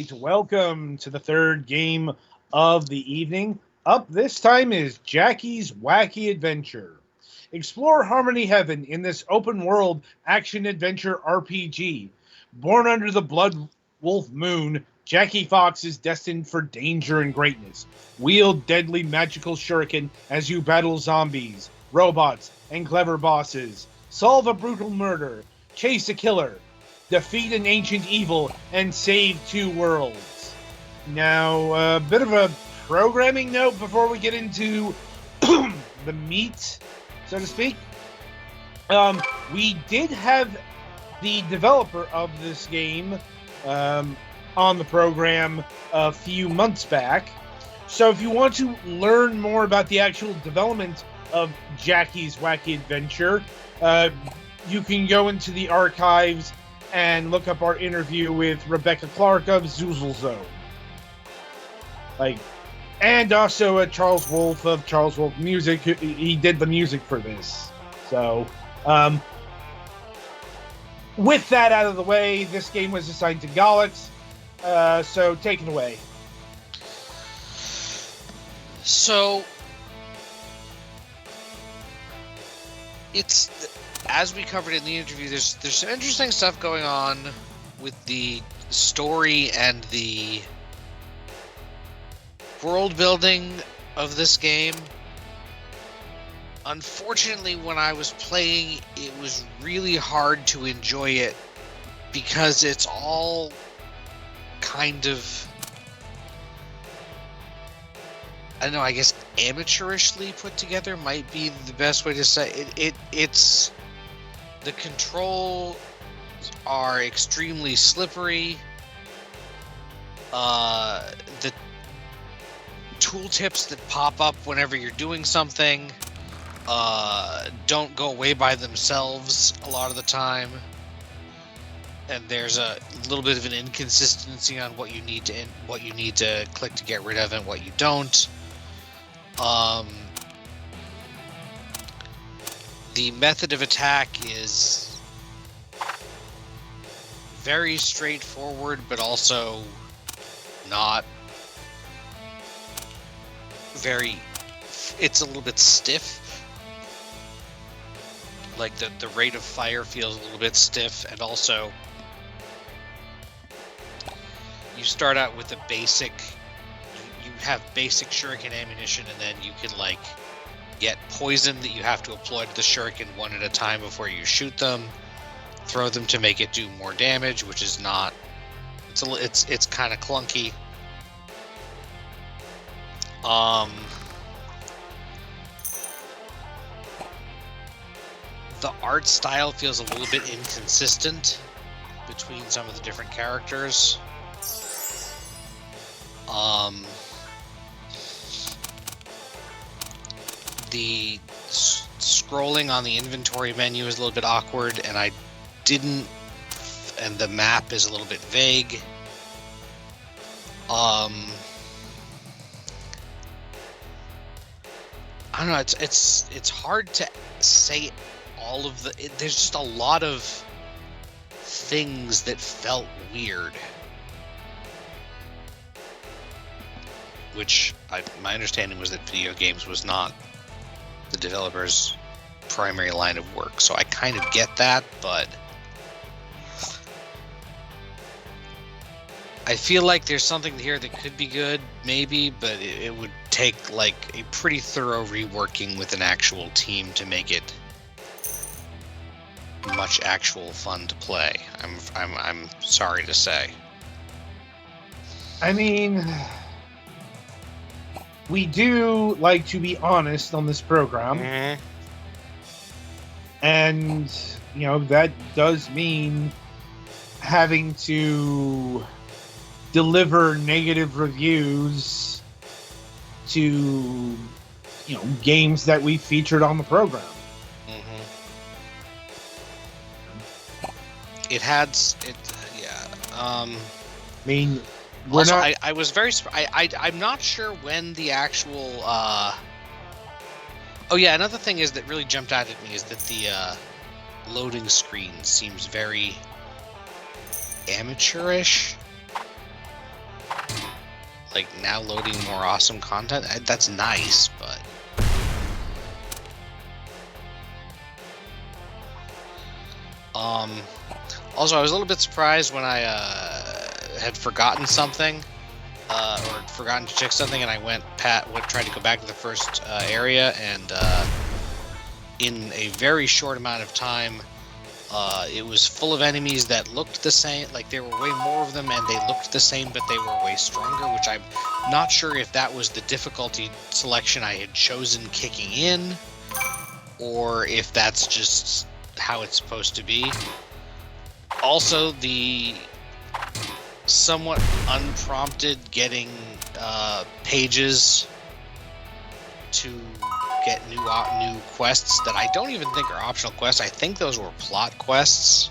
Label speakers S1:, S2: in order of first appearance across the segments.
S1: right, welcome to the third game of the evening. Up this time is Jackie's Wacky Adventure. Explore Harmony Heaven in this open world action adventure RPG. Born under the Blood Wolf Moon, Jackie Fox is destined for danger and greatness. Wield deadly magical shuriken as you battle zombies, robots, and clever bosses. Solve a brutal murder, chase a killer, defeat an ancient evil, and save two worlds. Now, a bit of a programming note before we get into the meat, so to speak. We did have the developer of this game on the program a few months back. So if you want to learn more about the actual development of Jackie's Wacky Adventure, you can go into the archives and look up our interview with Rebecca Clark of Zoozle Zone. And also Charles Wolf of Charles Wolf Music. He did the music for this. So, with that out of the way, this game was assigned to Galax. So take it away.
S2: So, it's, as we covered in the interview, there's some interesting stuff going on with the story and the world building of this game. Unfortunately, when I was playing, it was really hard to enjoy it because it's all kind of, I don't know, I guess amateurishly put together might be the best way to say it. It's the controls are extremely slippery. The tooltips that pop up whenever you're doing something don't go away by themselves a lot of the time, and there's a little bit of an inconsistency on what you need to click to get rid of and what you don't. The method of attack is very straightforward, but also not very. It's a little bit stiff. Like the rate of fire feels a little bit stiff, and also you start out with a basic. You have basic shuriken ammunition, and then you can get poison that you have to apply to the shuriken one at a time before you shoot them. Throw them to make it do more damage, which is not. It's kind of clunky. The art style feels a little bit inconsistent between some of the different characters. The scrolling on the inventory menu is a little bit awkward, and and the map is a little bit vague. I don't know, it's hard to say all of there's just a lot of things that felt weird. Which my understanding was that video games was not the developer's primary line of work, so I kind of get that, but I feel like there's something here that could be good, maybe, but it would take a pretty thorough reworking with an actual team to make it much actual fun to play. I'm sorry to say.
S1: I mean, we do like to be honest on this program.
S2: Mm-hmm.
S1: And, that does mean having to deliver negative reviews to, games that we featured on the program.
S2: Mm-hmm. I
S1: mean,
S2: also, I was very. I'm not sure when the actual. Oh yeah, another thing is that really jumped out at me is that the loading screen seems very amateurish. like now loading more awesome content. That's nice, but also I was a little bit surprised when I had forgotten something or forgotten to check something, and I tried to go back to the first area, and in a very short amount of time it was full of enemies that looked the same, like there were way more of them and they looked the same, but they were way stronger, which I'm not sure if that was the difficulty selection I had chosen kicking in, or if that's just how it's supposed to be. Also, the somewhat unprompted getting pages to get new quests that I don't even think are optional quests. I think those were plot quests.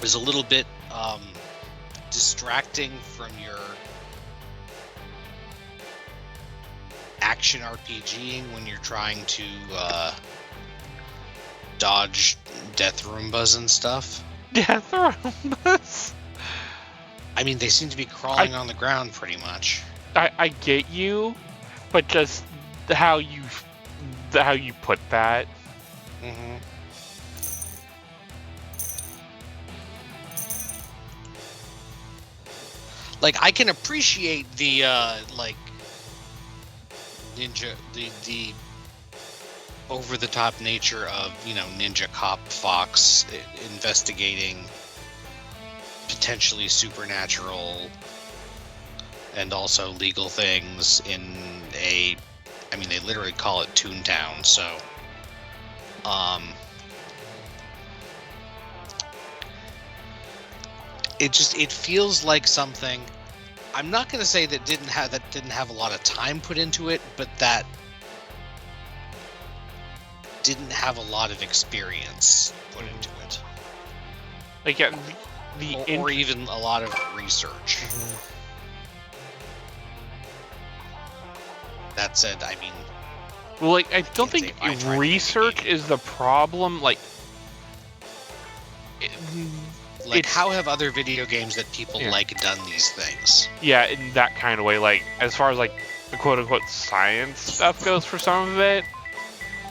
S2: Was a little bit distracting from your action RPGing when you're trying to dodge death Roombas and stuff.
S3: Death Roombas?
S2: I mean, they seem to be crawling on the ground pretty much.
S3: I get you, but just how you put that.
S2: Mm-hmm. Like, I can appreciate the like ninja, the over-the-top nature of, you know, Ninja Cop Fox investigating potentially supernatural and also legal things in a, I mean, they literally call it Toontown, so it feels like something. I'm not going to say that didn't have a lot of time put into it, but that didn't have a lot of experience put into it.
S3: Like, yeah,
S2: or even a lot of research.
S3: Mm-hmm.
S2: That said, I mean,
S3: well, like, I don't think research is the problem. Like,
S2: how have other video games that people like done these things?
S3: Yeah, in that kind of way. Like, as far as like the quote-unquote science stuff goes, for some of it,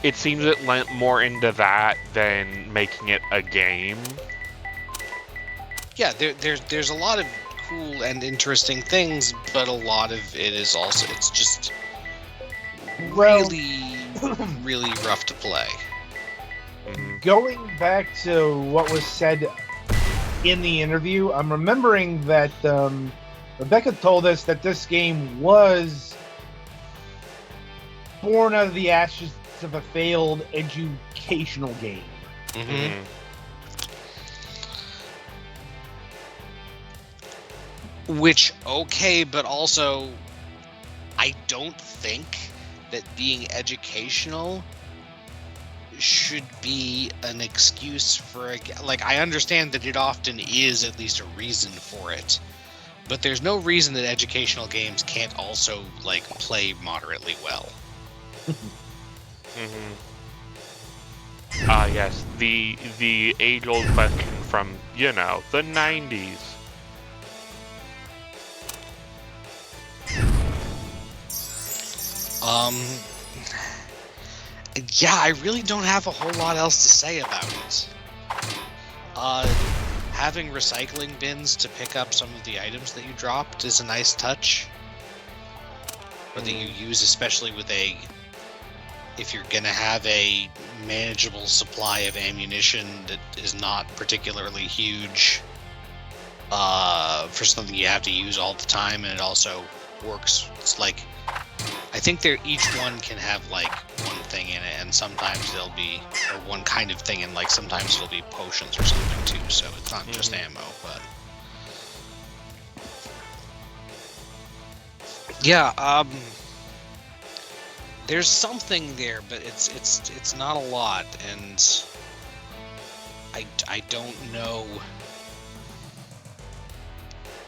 S3: it seems it lent more into that than making it a game.
S2: Yeah, there's a lot of cool and interesting things, but a lot of it is also, it's just really, really rough to play.
S1: Going back to what was said in the interview, I'm remembering that Rebecca told us that this game was born out of the ashes of a failed educational game.
S2: Mm-hmm. Which, okay, but also, I don't think that being educational should be an excuse for like, I understand that it often is at least a reason for it, but there's no reason that educational games can't also like play moderately well.
S3: Yes, the age-old question from, you know, the 90s.
S2: Yeah, I really don't have a whole lot else to say about it. Having recycling bins to pick up some of the items that you dropped is a nice touch. Or that you use, especially with if you're gonna have a manageable supply of ammunition that is not particularly huge, for something you have to use all the time, and it also works. It's like, I think each one can have like one thing in it, and sometimes they'll be, or one kind of thing, and like sometimes it'll be potions or something too, so it's not just ammo, but yeah, there's something there, but it's not a lot, and I don't know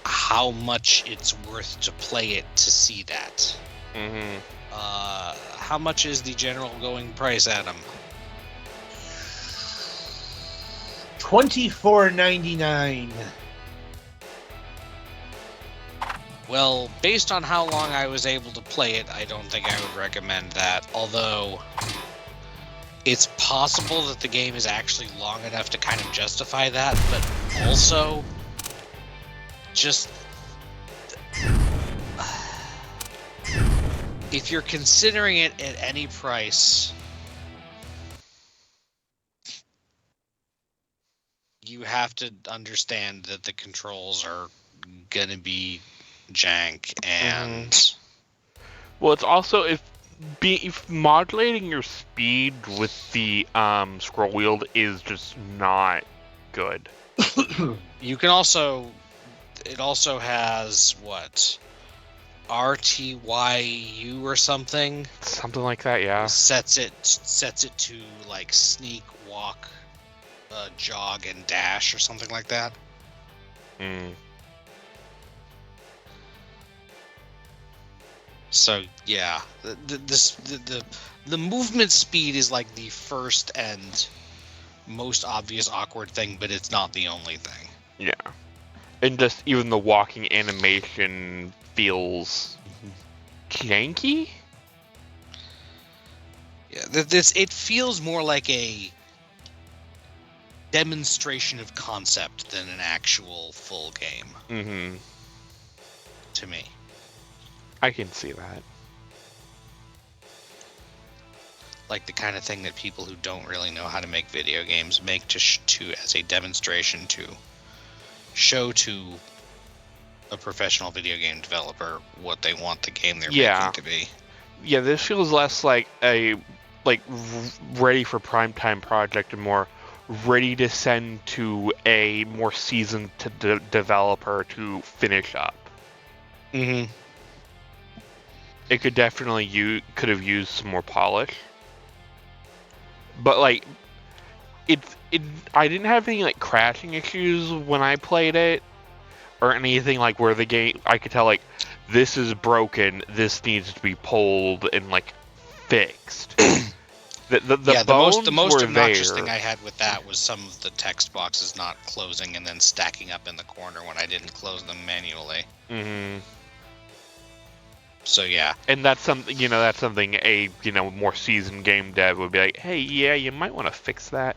S2: how much it's worth to play it to see that. How much is the general going price, Adam?
S1: $24.99.
S2: Well, based on how long I was able to play it, I don't think I would recommend that. Although, it's possible that the game is actually long enough to kind of justify that, but also, just... if you're considering it at any price, you have to understand that the controls are gonna be jank, and
S3: well, it's also if modulating your speed with the scroll wheel is just not good.
S2: you can also, it also has what, RTYU or something
S3: like that, yeah.
S2: sets it to like sneak, walk, jog, and dash or something like that. So yeah, the movement speed is like the first and most obvious awkward thing, but it's not the only thing.
S3: Yeah, and just even the walking animation feels janky.
S2: Yeah, it feels more like a demonstration of concept than an actual full game. To me,
S3: I can see that.
S2: Like the kind of thing that people who don't really know how to make video games make to as a demonstration to show to a professional video game developer what they want the game they're making to be.
S3: Yeah, this feels less like a ready for primetime project and more ready to send to a more seasoned developer to finish up. It could definitely could have used some more polish. But like I didn't have any like crashing issues when I played it or anything like where the game I could tell like this is broken, this needs to be pulled and like fixed.
S2: The most obnoxious
S3: there.
S2: thing I had with that was some of the text boxes not closing and then stacking up in the corner when I didn't close them manually. So yeah,
S3: and that's something a more seasoned game dev would be like, hey, yeah, you might want to fix that.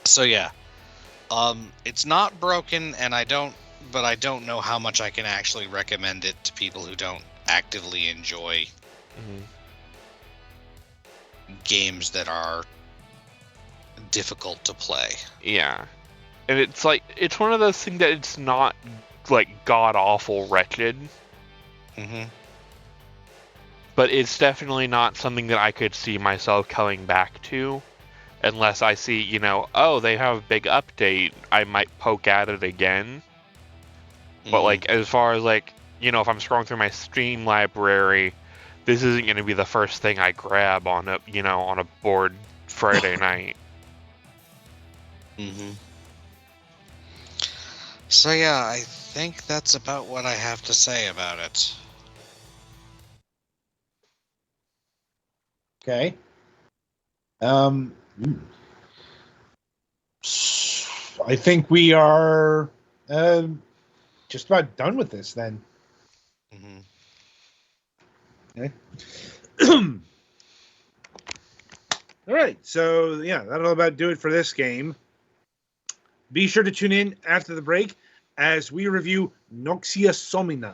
S2: So yeah, it's not broken, and I don't know how much I can actually recommend it to people who don't actively enjoy games that are difficult to play.
S3: Yeah, and it's one of those things that it's not like god awful wretched. But it's definitely not something that I could see myself coming back to unless I see, oh, they have a big update, I might poke at it again. But like as far as like, if I'm scrolling through my Steam library, this isn't going to be the first thing I grab on a bored Friday night.
S2: So yeah, I think that's about what I have to say about it.
S1: Okay. I think we are just about done with this then. Okay. All right. So yeah, that'll about do it for this game. Be sure to tune in after the break as we review Noxia Somina.